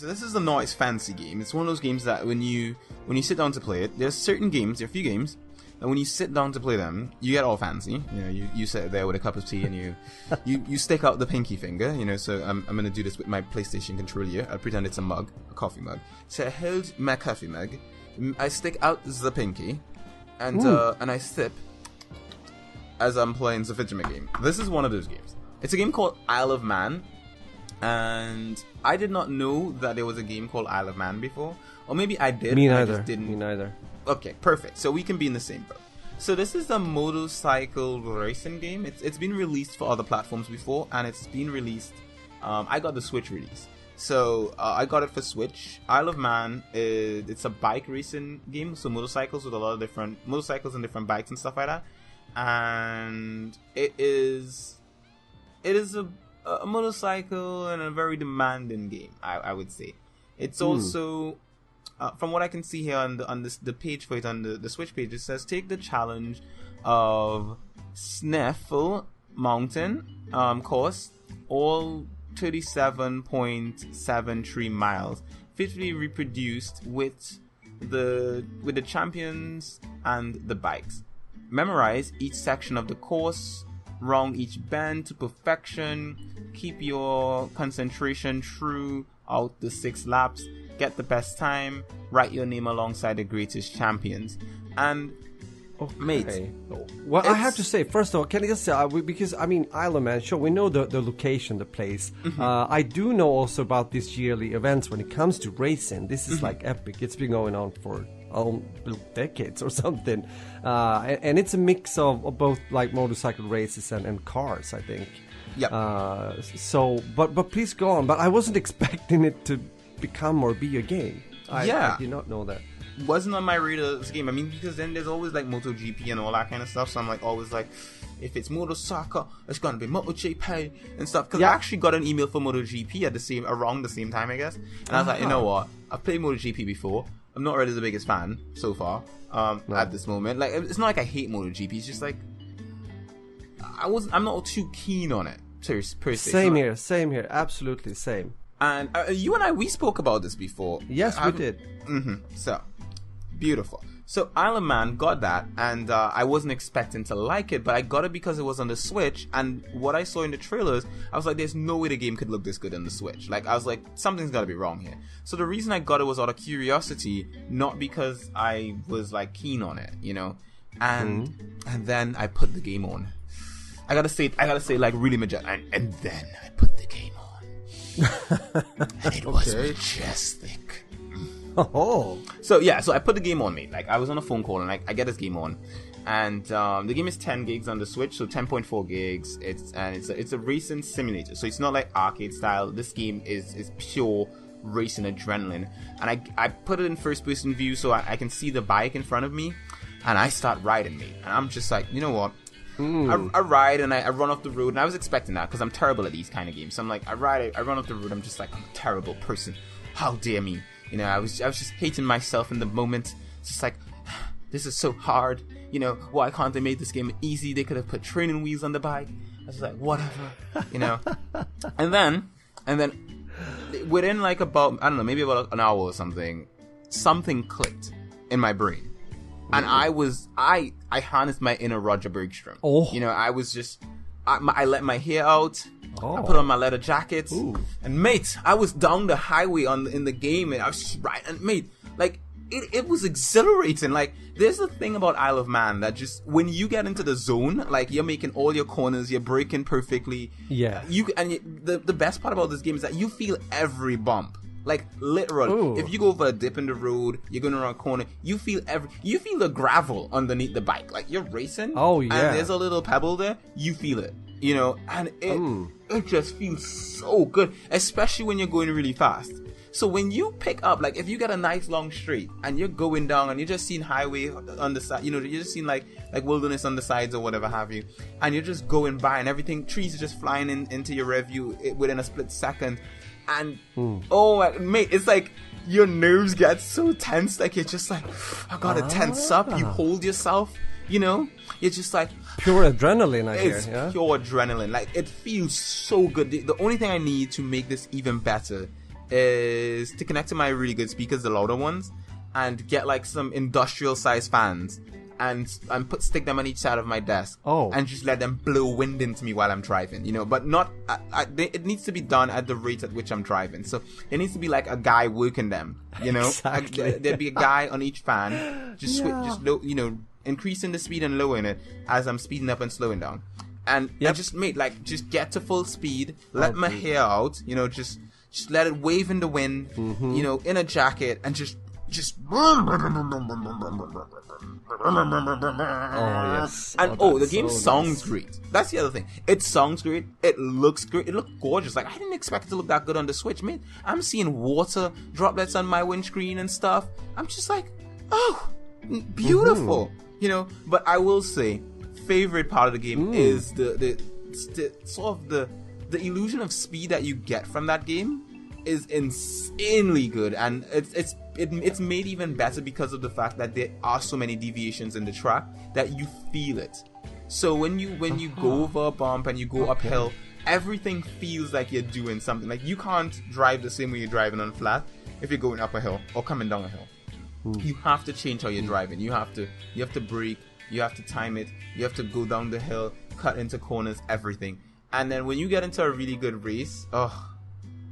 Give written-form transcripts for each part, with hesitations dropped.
So this is a nice fancy game. It's one of those games that when you sit down to play it, there's certain games, there are a few games, and when you sit down to play them, you get all fancy. You know, you sit there with a cup of tea and you stick out the pinky finger. You know, so I'm gonna do this with my PlayStation controller here. I'll pretend it's a mug, a coffee mug. So I hold my coffee mug, I stick out the pinky, and I sip as I'm playing the Fidget game. This is one of those games. It's a game called Isle of Man, and I did not know that there was a game called Isle of Man before, or maybe I did. Me neither. I just didn't. Me neither. Okay, perfect. So we can be in the same boat. So this is a motorcycle racing game. It's been released for other platforms before, and it's been released. I got the Switch release, so I got it for Switch. Isle of Man it's a bike racing game, so motorcycles with a lot of different motorcycles and different bikes and stuff like that. And it is a motorcycle and a very demanding game. I would say it's also. From what I can see here on the page for it on the Switch page, it says take the challenge of Snaefell Mountain course, all 37.73 miles, fitly reproduced with the champions and the bikes. Memorize each section of the course, round each bend to perfection. Keep your concentration throughout the 6 laps. Get the best time, write your name alongside the greatest champions. And mate, well, I have to say, first of all, can I just say, because I mean, Isle of Man, sure, we know the location, the place. I do know also about these yearly events when it comes to racing. This is like epic. It's been going on for decades or something, and it's a mix of both like motorcycle races and cars, I think. Yeah. So, but please go on. But I wasn't expecting it to become or be a game. I did not know that. Wasn't on my radar this game. I mean, because then there's always like MotoGP and all that kind of stuff. So I'm like always like, if it's motorcycle, it's gonna be MotoGP and stuff. Because I actually got an email for MotoGP around the same time, I guess. And I was like, you know what? I've played MotoGP before. I'm not really the biggest fan so far. At this moment, like it's not like I hate MotoGP. It's just like I'm not too keen on it per se. Same here. Absolutely same. And you and we spoke about this before. Yes, we did. So, beautiful. So, Isle of Man got that, and I wasn't expecting to like it, but I got it because it was on the Switch, and what I saw in the trailers, I was like, there's no way the game could look this good on the Switch. Like, I was like, something's gotta be wrong here. So the reason I got it was out of curiosity, not because I was, like, keen on it, you know? And then I put the game on. I gotta say, like, really majestic, and then I put the game on. And it was majestic. So I put the game on, mate. Like I was on a phone call and I get this game on, and the game is 10 gigs on the Switch, so 10.4 gigs. It's a racing simulator, so it's not like arcade style. This game is pure racing adrenaline, and I put it in first person view so I can see the bike in front of me, and I start riding, mate. And I'm just like, you know what? I ride and I run off the road, and I was expecting that because I'm terrible at these kind of games. So I'm like, I run off the road. I'm just like, I'm a terrible person. How dare me? You know, I was just hating myself in the moment. It's just like, this is so hard. You know, why can't they make this game easy? They could have put training wheels on the bike. I was like, whatever, you know. and then within like about, I don't know, maybe about an hour or something clicked in my brain. And I harnessed my inner Roger Bergstrom. You know, I was just, I let my hair out. I put on my leather jacket. And mate, I was down the highway in the game, and I was just riding. And mate, like, it was exhilarating. Like, there's a thing about Isle of Man that just, when you get into the zone, like, you're making all your corners, you're braking perfectly. Yeah. The best part about this game is that you feel every bump. Like, literally, if you go for a dip in the road, you're going around a corner, you feel the gravel underneath the bike. Like, you're racing, and there's a little pebble there, you feel it, you know, and it just feels so good, especially when you're going really fast. So when you pick up, like, if you get a nice long straight, and you're going down, and you're just seeing highway on the side, you know, you're just seeing, like wilderness on the sides or whatever have you, and you're just going by, and everything, trees are just flying into your rear view within a split second. And oh mate, it's like your nerves get so tense, like you're just like, I gotta tense up. You hold yourself, you know. You're just like pure adrenaline. It's pure adrenaline. Like, it feels so good. The only thing I need to make this even better is to connect to my really good speakers, the louder ones, and get like some industrial sized fans and stick them on each side of my desk. And just let them blow wind into me while I'm driving, you know, but not, it needs to be done at the rate at which I'm driving. So it needs to be like a guy working them, you know. Exactly. There'd be a guy on each fan, just you know, increasing the speed and lowering it as I'm speeding up and slowing down. And I just get to full speed, let my hair out, you know, just let it wave in the wind, you know, in a jacket, and just the game sounds great. That's the other thing. It sounds great. It looks great. It looked gorgeous. Like, I didn't expect it to look that good on the Switch, man. I'm seeing water droplets on my windscreen and stuff. I'm just like, oh, beautiful, you know. But I will say, favorite part of the game is the sort of the illusion of speed that you get from that game is insanely good, and it's made even better because of the fact that there are so many deviations in the track that you feel it. So when you go over a bump and you go uphill, everything feels like you're doing something. Like, you can't drive the same way you're driving on flat if you're going up a hill or coming down a hill. You have to change how you're driving. You have to brake, you have to time it, you have to go down the hill, cut into corners, everything. And then when you get into a really good race,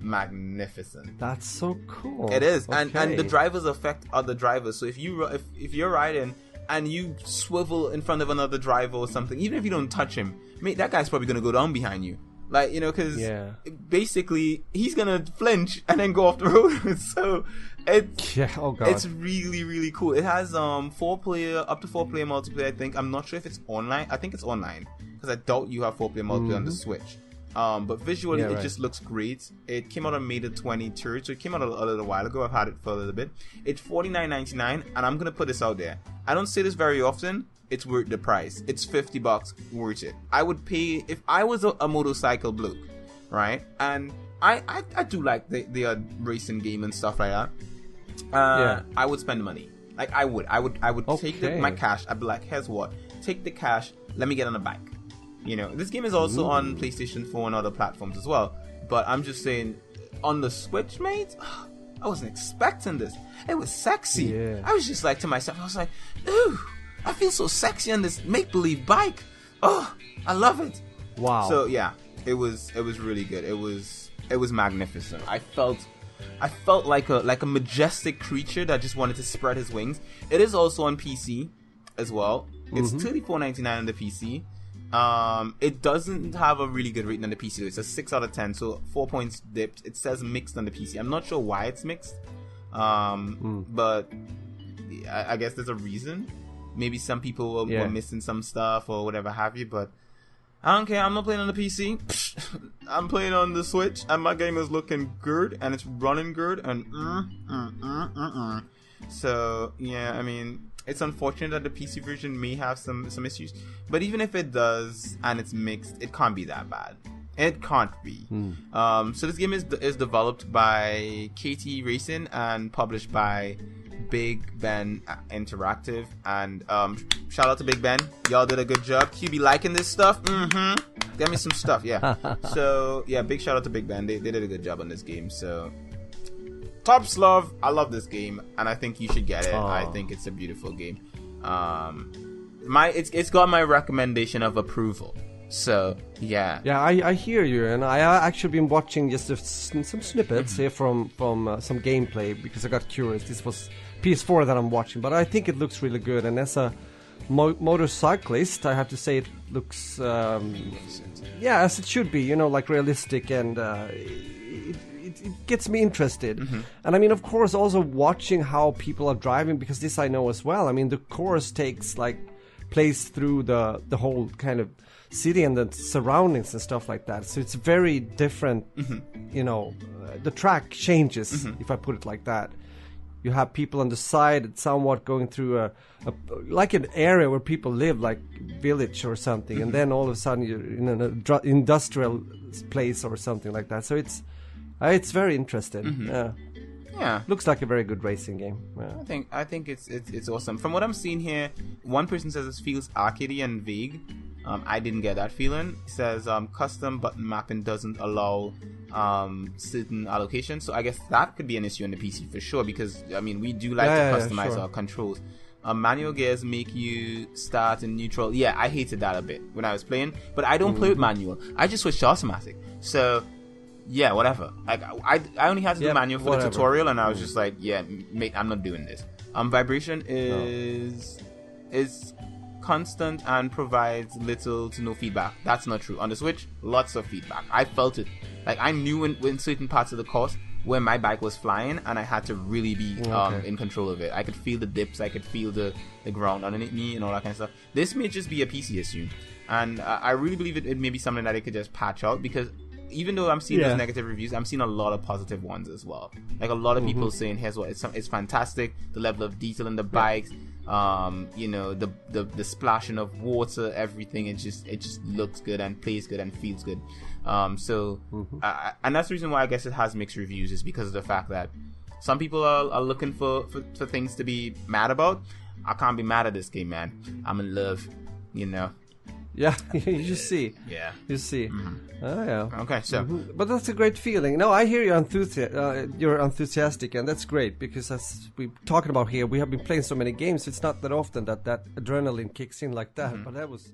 magnificent. That's so cool. It is. And the drivers affect other drivers. So if you're riding and you swivel in front of another driver or something, even if you don't touch him, mate, that guy's probably gonna go down behind you. Like, you know, because basically he's gonna flinch and then go off the road. So it's really, really cool. It has up to 4-player multiplayer, I think. I'm not sure if it's online. I think it's online, because I doubt you have 4-player multiplayer on the Switch. But visually, it just looks great. It came out on May the 23rd, so it came out a little while ago. I've had it for a little bit. It's $49.99, and I'm gonna put this out there. I don't say this very often. It's worth the price. It's $50, worth it. I would pay if I was a motorcycle bloke, right? And I do like the racing game and stuff like that. I would spend money. Like, I would take my cash. I'd be like, here's what? Take the cash. Let me get on the bike. You know, this game is also on PlayStation 4 and other platforms as well. But I'm just saying, on the Switch, mate, I wasn't expecting this. It was sexy. Yeah. I was just like to myself, I was like, ooh, I feel so sexy on this make-believe bike. Oh, I love it. Wow. So yeah, it was really good. It was magnificent. I felt like a majestic creature that just wanted to spread his wings. It is also on PC as well. It's $34.99 on the PC. It doesn't have a really good rating on the PC though. It's a 6 out of 10, so 4 points dipped. It says mixed on the PC. I'm not sure why it's mixed. But I guess there's a reason. Maybe some people were missing some stuff or whatever have you, but I don't care. I'm not playing on the PC. I'm playing on the Switch, and my game is looking good, and it's running good, and So yeah, I mean, it's unfortunate that the PC version may have some issues, but even if it does and it's mixed, it can't be that bad. It can't be. So this game is developed by KT Racing and published by Big Ben Interactive. And shout out to Big Ben. Y'all did a good job. You be liking this stuff? Get me some stuff, yeah. So yeah, big shout out to Big Ben. They did a good job on this game. So tops love. I love this game, and I think you should get it. I think it's a beautiful game. It's got my recommendation of approval. So yeah, I hear you, and I actually been watching just some snippets here from some gameplay because I got curious. This was PS4 that I'm watching, but I think it looks really good. And as a motorcyclist, I have to say it looks as it should be. You know, like realistic, and it gets me interested. And I mean, of course, also watching how people are driving, because this I know as well. I mean, the course takes place through the whole kind of city and the surroundings and stuff like that, so it's very different. You know, the track changes, if I put it like that. You have people on the side somewhat going through a like an area where people live, like village or something, and then all of a sudden you're in an industrial place or something like that. So it's very interesting. Yeah, looks like a very good racing game. I think it's awesome. From what I'm seeing here, one person says it feels arcadey and vague. I didn't get that feeling. It says custom button mapping doesn't allow certain allocations, so I guess that could be an issue on the PC for sure, because I mean we do like to customize our controls. Manual gears make you start in neutral. Yeah, I hated that a bit when I was playing, but I don't play with manual. I just switched to automatic. So yeah, whatever. Like I only had to do manual for the tutorial, and I was just like, yeah, mate, I'm not doing this. Vibration is constant and provides little to no feedback. That's not true. On the Switch, lots of feedback. I felt it. Like I knew in certain parts of the course where my bike was flying, and I had to really be in control of it. I could feel the dips, I could feel the ground underneath me and all that kind of stuff. This may just be a PC issue, and I really believe it may be something that they could just patch out, because even though I'm seeing those negative reviews, I'm seeing a lot of positive ones as well. Like a lot of people saying, here's what, it's fantastic, the level of detail in the bikes, you know, the splashing of water, everything, it just looks good and plays good and feels good. And that's the reason why I guess it has mixed reviews, is because of the fact that some people are looking for things to be mad about. I can't be mad at this game, man. I'm in love, you know. Yeah, you see. Yeah. You see. Oh, yeah. Okay, so. But that's a great feeling. No, I hear you're enthusiastic, and that's great, because as we're talking about here, we have been playing so many games, it's not that often that adrenaline kicks in like that. But that was